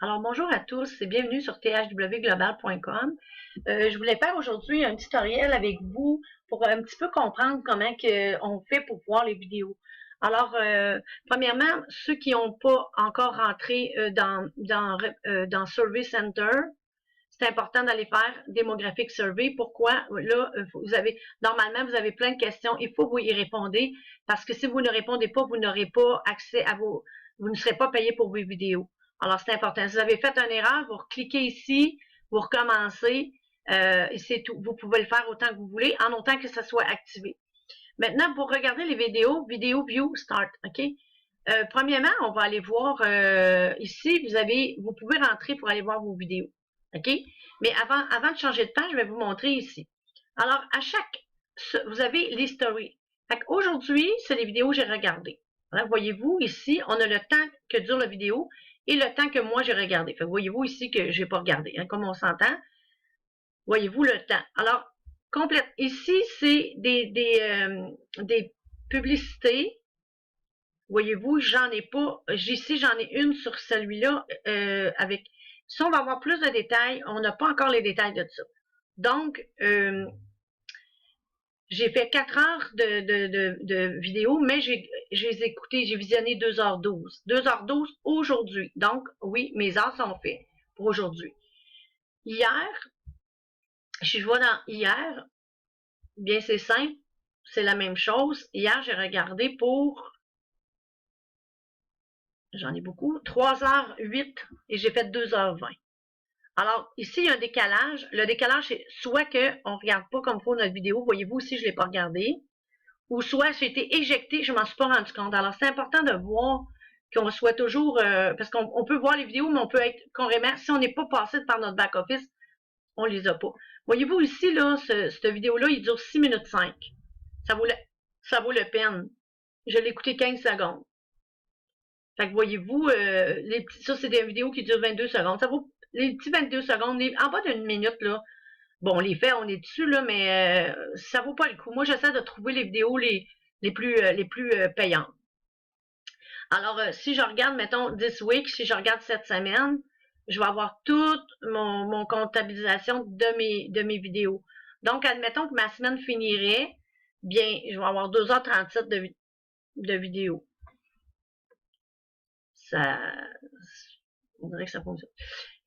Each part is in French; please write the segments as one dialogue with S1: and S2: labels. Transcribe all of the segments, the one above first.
S1: Alors, bonjour à tous et bienvenue sur thwglobal.com. Je voulais faire aujourd'hui un tutoriel avec vous pour un petit peu comprendre comment on fait pour voir les vidéos. Alors, premièrement, ceux qui n'ont pas encore rentré dans Survey Center, c'est important d'aller faire Demographic Survey. Pourquoi? Là, normalement, vous avez plein de questions. Il faut que vous y répondez parce que si vous ne répondez pas, vous n'aurez pas accès à vous ne serez pas payé pour vos vidéos. Alors, c'est important. Si vous avez fait une erreur, vous cliquez ici, vous recommencez, et c'est tout. Vous pouvez le faire autant que vous voulez, en autant que ça soit activé. Maintenant, pour regarder les vidéos, Video View Start, OK? Premièrement, on va aller voir ici, vous pouvez rentrer pour aller voir vos vidéos. OK? Mais avant de changer de page, je vais vous montrer ici. Alors, vous avez l'history. Aujourd'hui, c'est les vidéos que j'ai regardées. Alors, voyez-vous, ici, on a le temps que dure la vidéo et le temps que moi j'ai regardé. Voyez-vous ici que j'ai pas regardé, hein, comme on s'entend. Voyez-vous le temps. Alors, complète. Ici, c'est des publicités. Voyez-vous, j'en ai pas. Ici, j'en ai une sur celui-là avec. Si on va avoir plus de détails, on n'a pas encore les détails de ça. Donc, j'ai fait 4 heures de vidéos, mais j'ai écouté, j'ai visionné 2h12. 2h12 aujourd'hui. Donc, oui, mes heures sont faites pour aujourd'hui. Hier, je vois dans hier, bien c'est simple, c'est la même chose. Hier, j'ai regardé pour, j'en ai beaucoup, 3h08 et j'ai fait 2h20. Alors, ici, il y a un décalage. Le décalage, c'est soit qu'on ne regarde pas comme il faut notre vidéo, voyez-vous, ici, je ne l'ai pas regardé, ou soit j'ai été éjectée, je ne m'en suis pas rendu compte. Alors, c'est important de voir qu'on soit toujours, parce qu'on peut voir les vidéos, mais on peut être carrément, si on n'est pas passé par notre back-office, on les a pas. Voyez-vous ici, là, cette vidéo-là, il dure 6 minutes 5. Ça vaut la peine. Je l'ai écouté 15 secondes. Fait que voyez-vous, ça, c'est des vidéos qui durent 22 secondes. Ça vaut les petits 22 secondes, en bas d'une minute, là. Bon, on les fait, on est dessus, là, mais ça vaut pas le coup. Moi, j'essaie de trouver les vidéos les plus payantes. Alors, si je regarde, mettons, this week, si je regarde cette semaine, je vais avoir toute mon comptabilisation de mes vidéos. Donc, admettons que ma semaine finirait, bien, je vais avoir 2h37 de vidéos. Ça, on dirait que ça fonctionne.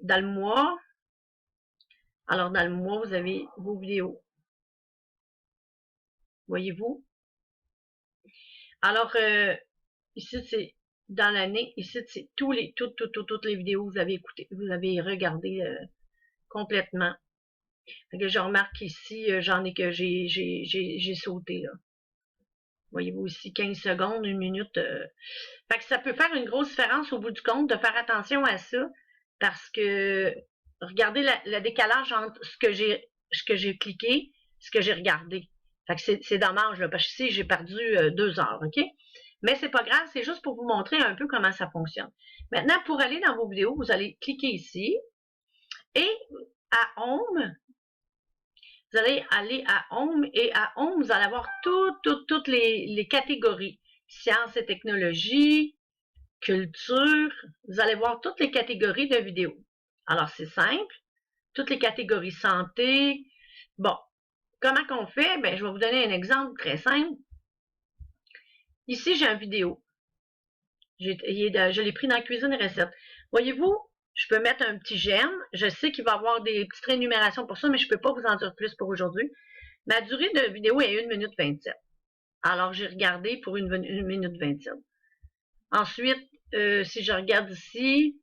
S1: Dans le mois, alors dans le mois, vous avez vos vidéos. Voyez-vous? Alors, ici, c'est dans l'année. Ici, c'est toutes les vidéos que vous avez écoutées, vous avez regardées complètement. Fait que je remarque ici, j'en ai que j'ai sauté, là. Voyez-vous ici, 15 secondes, 1 minute. Fait que ça peut faire une grosse différence au bout du compte de faire attention à ça, parce que regardez le décalage entre ce que j'ai cliqué, ce que j'ai regardé. Fait que c'est dommage, là, parce que ici, j'ai perdu 2 heures, OK? Mais c'est pas grave, c'est juste pour vous montrer un peu comment ça fonctionne. Maintenant, pour aller dans vos vidéos, vous allez cliquer ici et à Home, vous allez aller à Home et à Home, vous allez avoir toutes les catégories. Sciences et technologies, culture, vous allez voir toutes les catégories de vidéos. Alors, c'est simple. Toutes les catégories santé. Bon, comment qu'on fait? Ben, je vais vous donner un exemple très simple. Ici, j'ai une vidéo. Je l'ai pris dans la cuisine recette. Voyez-vous, je peux mettre un petit j'aime. Je sais qu'il va y avoir des petites rémunérations pour ça, mais je ne peux pas vous en dire plus pour aujourd'hui. Ma durée de vidéo est 1 minute 27. Alors, j'ai regardé pour 1 minute 27. Ensuite, si je regarde ici,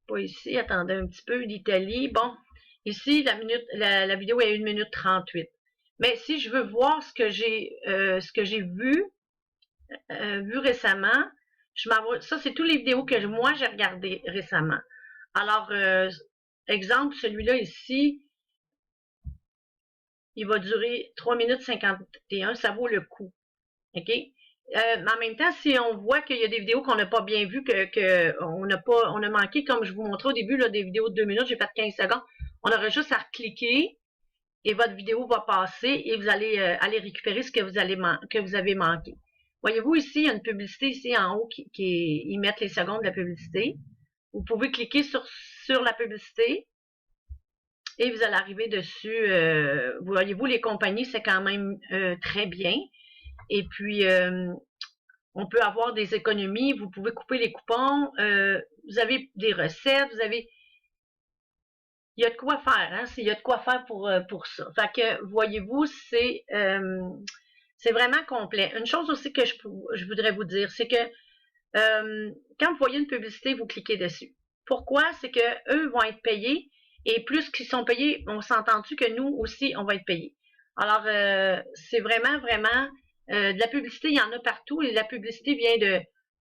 S1: pas ici, attendez un petit peu, l'Italie. Bon, ici, la vidéo est 1 minute 38. Mais si je veux voir ce que j'ai vu récemment, ça, c'est toutes les vidéos que moi, j'ai regardées récemment. Alors, exemple, celui-là ici, il va durer 3 minutes 51, ça vaut le coup. OK? Mais en même temps, si on voit qu'il y a des vidéos qu'on n'a pas bien vues, on a manqué, comme je vous montrais au début, là, des vidéos de 2 minutes, j'ai fait 15 secondes, on aura juste à cliquer et votre vidéo va passer et vous allez aller récupérer ce que vous avez manqué. Voyez-vous ici, il y a une publicité ici en haut ils mettent les secondes de la publicité. Vous pouvez cliquer sur la publicité et vous allez arriver dessus. Voyez-vous, les compagnies, c'est quand même très bien. Et puis, on peut avoir des économies. Vous pouvez couper les coupons. Vous avez des recettes. Il y a de quoi faire, hein? Il y a de quoi faire pour ça. Fait que, voyez-vous, c'est vraiment complet. Une chose aussi que je voudrais vous dire, c'est que quand vous voyez une publicité, vous cliquez dessus. Pourquoi? C'est que eux vont être payés et plus qu'ils sont payés, on s'entend-tu que nous aussi, on va être payés. Alors, c'est vraiment, vraiment, de la publicité, il y en a partout et la publicité vient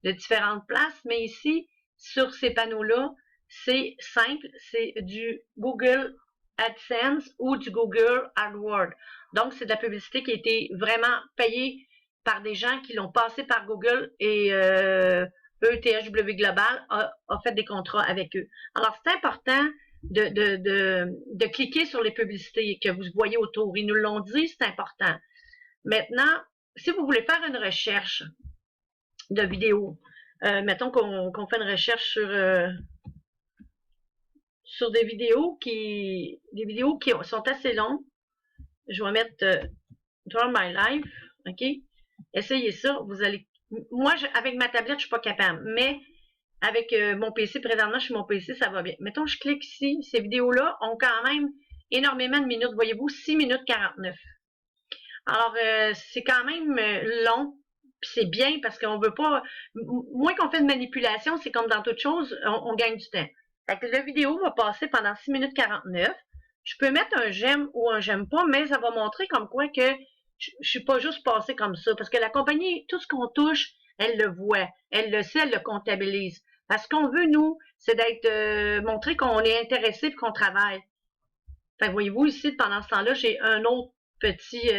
S1: de différentes places, mais ici, sur ces panneaux-là, c'est simple, c'est du Google AdSense ou du Google AdWords. Donc, c'est de la publicité qui a été vraiment payée par des gens qui l'ont passé par Google et THW Global a fait des contrats avec eux. Alors, c'est important de cliquer sur les publicités que vous voyez autour. Ils nous l'ont dit, c'est important. Maintenant, si vous voulez faire une recherche de vidéos, mettons qu'on fait une recherche sur des vidéos qui sont assez longues. Je vais mettre Draw My Life, OK? Essayez ça, vous allez... Moi, avec ma tablette, je suis pas capable, mais avec mon PC, présentement, sur mon PC, ça va bien. Mettons, je clique ici, ces vidéos-là ont quand même énormément de minutes, voyez-vous, 6 minutes 49. Alors, c'est quand même long, puis c'est bien parce qu'on veut pas... Moins qu'on fait de manipulation, c'est comme dans toute chose, on gagne du temps. Fait que la vidéo va passer pendant 6 minutes 49. Je peux mettre un j'aime ou un j'aime pas, mais ça va montrer comme quoi que je suis pas juste passée comme ça. Parce que la compagnie, tout ce qu'on touche, elle le voit. Elle le sait, elle le comptabilise. Parce qu'on veut, nous, c'est d'être montrer qu'on est intéressé et qu'on travaille. Fait que voyez-vous, ici, pendant ce temps-là, j'ai un autre petit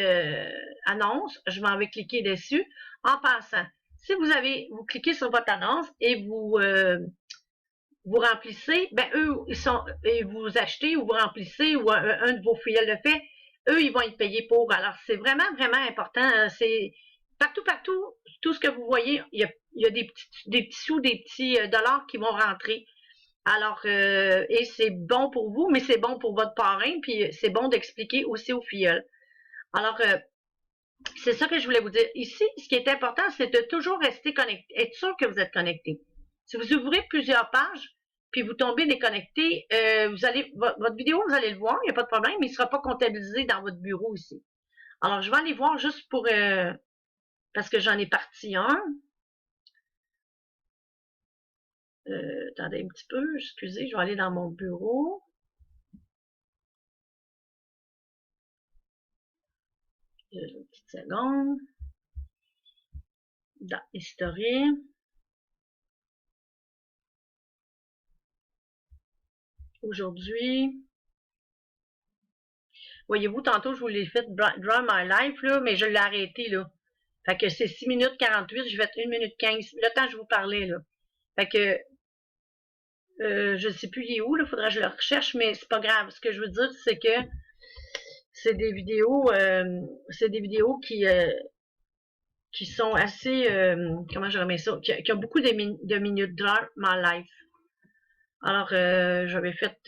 S1: annonce. Je m'en vais cliquer dessus. En passant, si vous cliquez sur votre annonce et vous remplissez, ben eux, et vous achetez ou vous remplissez ou un de vos filiales le fait, eux, ils vont être payés pour. Alors, c'est vraiment, vraiment important. C'est partout, tout ce que vous voyez, il y a des petits sous, des petits dollars qui vont rentrer. Alors, et c'est bon pour vous, mais c'est bon pour votre parrain, puis c'est bon d'expliquer aussi aux filleuls. Alors, c'est ça que je voulais vous dire. Ici, ce qui est important, c'est de toujours rester connecté, être sûr que vous êtes connecté. Si vous ouvrez plusieurs pages, puis vous tombez déconnecté, votre vidéo, vous allez le voir, il n'y a pas de problème, mais il ne sera pas comptabilisé dans votre bureau ici. Alors, je vais aller voir juste pour, parce que j'en ai parti un. Attendez un petit peu, excusez, je vais aller dans mon bureau. Une petite seconde. Dans History. Aujourd'hui. Voyez-vous, tantôt, je vous l'ai fait Draw My Life, là, mais je l'ai arrêté, là. Fait que c'est 6 minutes 48, je vais être 1 minute 15. Le temps que je vous parlais, là. Fait que, je ne sais plus il est où, là, faudrait que je le recherche, mais c'est pas grave. Ce que je veux dire, c'est que c'est des vidéos qui sont assez, comment je remets ça, qui ont beaucoup de minutes, Draw My Life. Alors, j'avais fait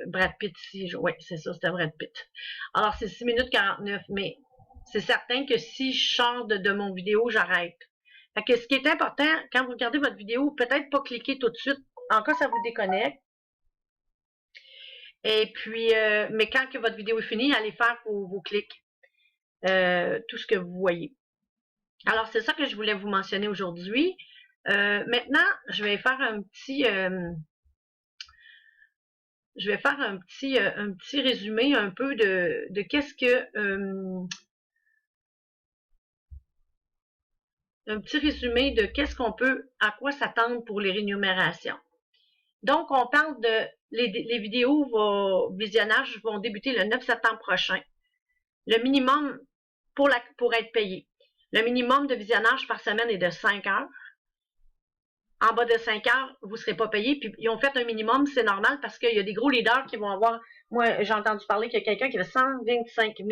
S1: Brad Pitt ici. Oui, c'est ça, c'était Brad Pitt. Alors, c'est 6 minutes 49, mais c'est certain que si je sors de mon vidéo, j'arrête. Fait que ce qui est important, quand vous regardez votre vidéo, peut-être pas cliquer tout de suite. En cas, ça vous déconnecte. Et puis, mais quand que votre vidéo est finie, allez faire vos clics. Tout ce que vous voyez. Alors, c'est ça que je voulais vous mentionner aujourd'hui. Maintenant, je vais faire un petit... un petit résumé un peu de qu'est-ce que un petit résumé de qu'est-ce qu'on peut, à quoi s'attendre pour les rémunérations. Donc, on parle de les vidéos visionnage vont débuter le 9 septembre prochain. Le minimum pour être payé. Le minimum de visionnage par semaine est de 5 heures. en bas de 5 heures, vous ne serez pas payé. Puis ils ont fait un minimum, c'est normal parce qu'il y a des gros leaders qui vont avoir. Moi, j'ai entendu parler qu'il y a quelqu'un qui avait 125 000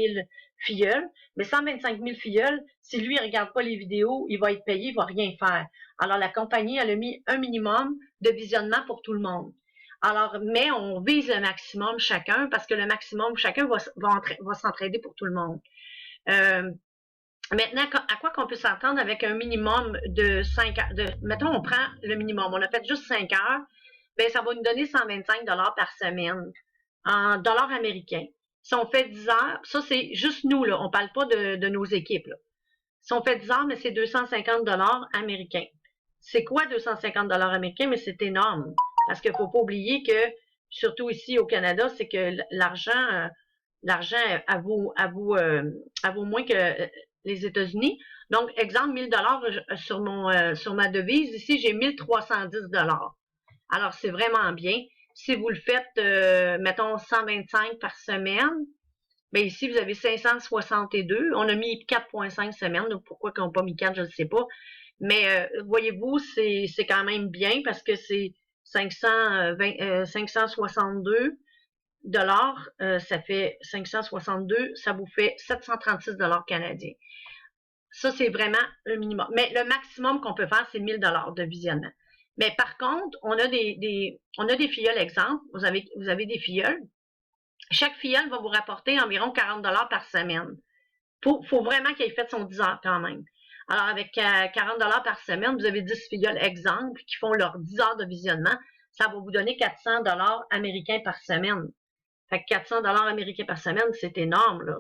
S1: filleuls. Mais 125 000 filleuls, si lui ne regarde pas les vidéos, il va être payé, il ne va rien faire. Alors la compagnie, elle a mis un minimum de visionnement pour tout le monde. Alors, mais on vise le maximum chacun parce que le maximum, chacun va s'entraider pour tout le monde. Maintenant, à quoi qu'on peut s'entendre avec un minimum de 5 heures? Mettons, on prend le minimum, on a fait juste 5 heures, ben ça va nous donner 125 par semaine en dollars américains. Si on fait 10 heures, ça c'est juste nous, là, on parle pas de nos équipes. Là. Si on fait 10 heures, mais c'est 250 américains. C'est quoi 250 américains? Mais c'est énorme. Parce qu'il faut pas oublier que, surtout ici au Canada, c'est que l'argent, elle vaut moins que les États-Unis. Donc, exemple, 1000 sur ma devise. Ici, j'ai 1310 $. Alors, c'est vraiment bien. Si vous le faites, mettons, 125 par semaine, bien ici, vous avez 562. On a mis 4,5 semaines. Donc, pourquoi qu'on n'a pas mis 4, je ne sais pas. Mais voyez-vous, c'est quand même bien parce que c'est 562 ça fait 562, ça vous fait 736 canadiens. Ça, c'est vraiment le minimum. Mais le maximum qu'on peut faire, c'est 1000 de visionnement. Mais par contre, on a des filleuls, exemple. Vous avez des filleuls. Chaque filleul va vous rapporter environ 40 par semaine. Faut vraiment qu'il ait fait son 10 heures quand même. Alors, avec 40 par semaine, vous avez 10 filleuls, exemple, qui font leurs 10 heures de visionnement. Ça va vous donner 400 américains par semaine. Fait que 400 américains par semaine, c'est énorme, là.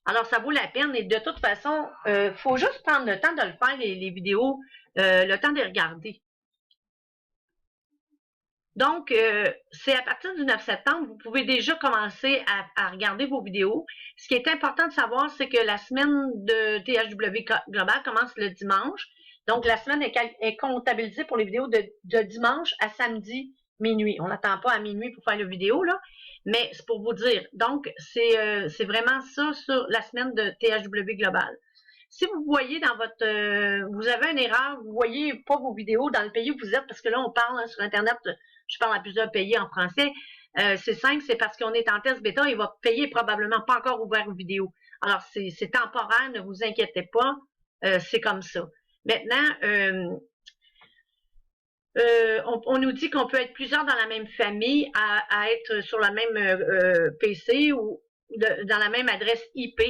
S1: Alors, ça vaut la peine. Et de toute façon, faut juste prendre le temps de le faire, les vidéos, le temps de les regarder. Donc, c'est à partir du 9 septembre, vous pouvez déjà commencer à regarder vos vidéos. Ce qui est important de savoir, c'est que la semaine de THW Global commence le dimanche. Donc, la semaine est comptabilisée pour les vidéos de dimanche à samedi minuit. On n'attend pas à minuit pour faire la vidéo, là. Mais c'est pour vous dire. Donc, c'est vraiment ça sur la semaine de THW Global. Si vous voyez dans vous avez une erreur, vous voyez pas vos vidéos dans le pays où vous êtes, parce que là, on parle sur Internet, je parle à plusieurs pays en français, c'est simple, c'est parce qu'on est en test bêta, il va payer probablement pas encore ouvert aux vidéos. Alors, c'est temporaire, ne vous inquiétez pas, c'est comme ça. Maintenant, on nous dit qu'on peut être plusieurs dans la même famille à être sur le même PC ou dans la même adresse IP.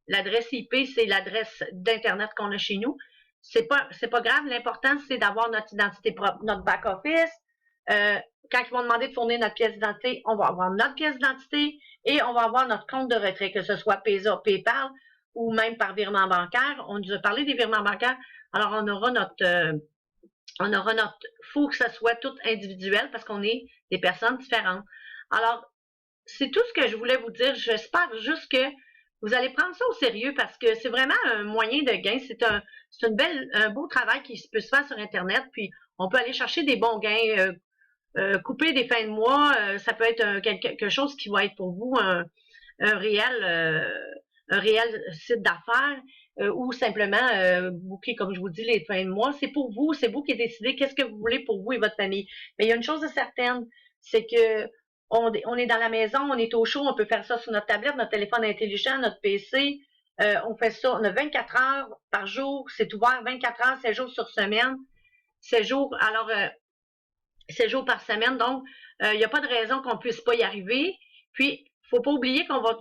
S1: L'adresse IP, c'est l'adresse d'Internet qu'on a chez nous. C'est pas grave. L'important, c'est d'avoir notre identité propre, notre back-office. Quand ils vont demander de fournir notre pièce d'identité, on va avoir notre pièce d'identité et on va avoir notre compte de retrait, que ce soit PayPal, PayPal ou même par virement bancaire. On nous a parlé des virements bancaires. Alors, on aura faut que ça soit tout individuel parce qu'on est des personnes différentes. Alors, c'est tout ce que je voulais vous dire. J'espère juste que vous allez prendre ça au sérieux parce que c'est vraiment un moyen de gain. C'est un beau travail qui peut se faire sur Internet. Puis, on peut aller chercher des bons gains, couper des fins de mois. Ça peut être quelque chose qui va être pour vous un réel site d'affaires. Ou simplement booker, comme je vous dis, les fins de mois. C'est pour vous, c'est vous qui décidez qu'est-ce que vous voulez pour vous et votre famille. Mais il y a une chose de certaine, c'est que on est dans la maison, on est au chaud, on peut faire ça sur notre tablette, notre téléphone intelligent, notre PC. On fait ça, on a 24 heures par jour, c'est ouvert 24 heures, 7 jours sur semaine. 7 jours, alors 7 jours par semaine, donc il n'y a pas de raison qu'on puisse pas y arriver. Puis, faut pas oublier qu'on va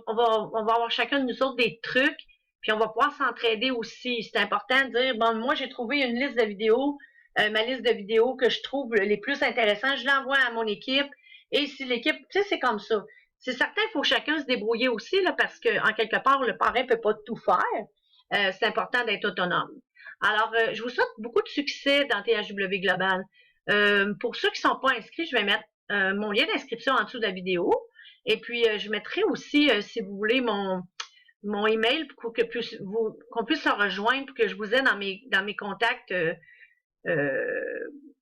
S1: avoir chacun de nous autres des trucs, puis on va pouvoir s'entraider aussi. C'est important de dire, bon, moi j'ai trouvé une liste de vidéos, ma liste de vidéos que je trouve les plus intéressantes, je l'envoie à mon équipe, et si l'équipe, tu sais, c'est comme ça. C'est certain, il faut chacun se débrouiller aussi, là, parce que en quelque part, le parrain peut pas tout faire. C'est important d'être autonome. Alors, je vous souhaite beaucoup de succès dans THW Global. Pour ceux qui ne sont pas inscrits, je vais mettre mon lien d'inscription en dessous de la vidéo. Et puis, je mettrai aussi, si vous voulez, mon email pour qu'on puisse se rejoindre, pour que je vous aide dans mes contacts,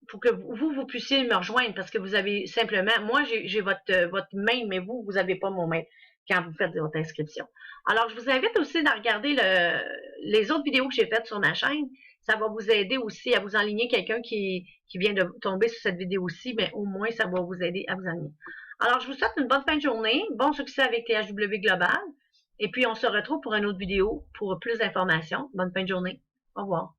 S1: pour que vous puissiez me rejoindre, parce que vous avez simplement, moi, j'ai votre mail, mais vous n'avez pas mon mail quand vous faites votre inscription. Alors, je vous invite aussi à regarder les autres vidéos que j'ai faites sur ma chaîne. ça va vous aider aussi à vous enligner quelqu'un qui vient de tomber sur cette vidéo-ci, mais au moins, ça va vous aider à vous enligner. Alors, je vous souhaite une bonne fin de journée, bon succès avec THW Global, et puis on se retrouve pour une autre vidéo pour plus d'informations. Bonne fin de journée. Au revoir.